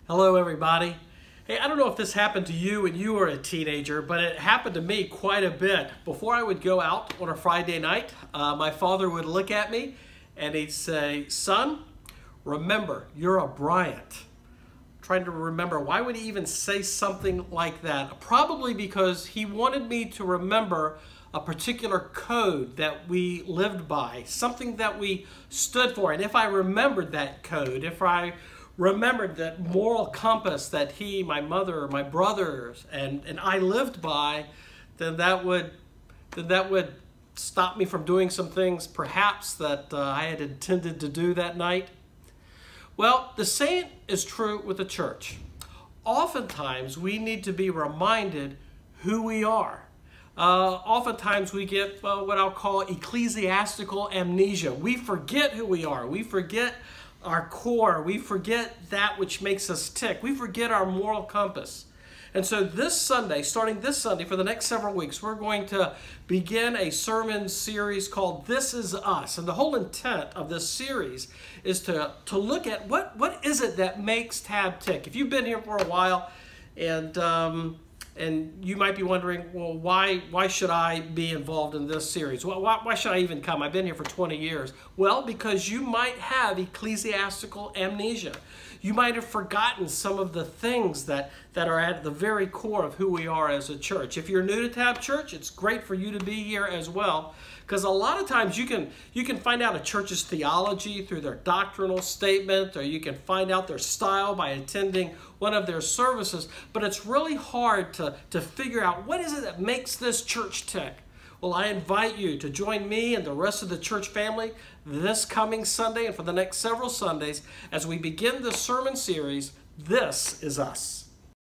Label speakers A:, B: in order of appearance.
A: Hello, everybody. Hey, I don't know if this happened to you when you were a teenager, but it happened to me quite a bit. Before I would go out on a Friday night, my father would look at me and he'd say, "Son, remember, you're a Bryant." Trying to remember, why would he even say something like that? Probably because he wanted me to remember a particular code that we lived by, something that we stood for. And if I remembered that code, if I remembered that moral compass that he, my mother, my brothers, and I lived by, then that would stop me from doing some things perhaps that I had intended to do that night. Well, the same is true with the church. Oftentimes we need to be reminded who we are. Oftentimes we get what I'll call ecclesiastical amnesia. We forget who we are. We forget our core. We forget that which makes us tick. We forget our moral compass. And so this Sunday, starting this Sunday for the next several weeks, we're going to begin a sermon series called This Is Us. And the whole intent of this series is to look at what is it that makes Tab tick. If you've been here for a while and you might be wondering, well, why should I be involved in this series? Well, why should I even come? I've been here for 20 years. Well, because you might have ecclesiastical amnesia. You might have forgotten some of the things that are at the very core of who we are as a church. If you're new to Tab Church, it's great for you to be here as well, because a lot of times you can find out a church's theology through their doctrinal statement, or you can find out their style by attending one of their services, but it's really hard to figure out what is it that makes this church tick. Well, I invite you to join me and the rest of the church family this coming Sunday and for the next several Sundays as we begin this sermon series, This Is Us.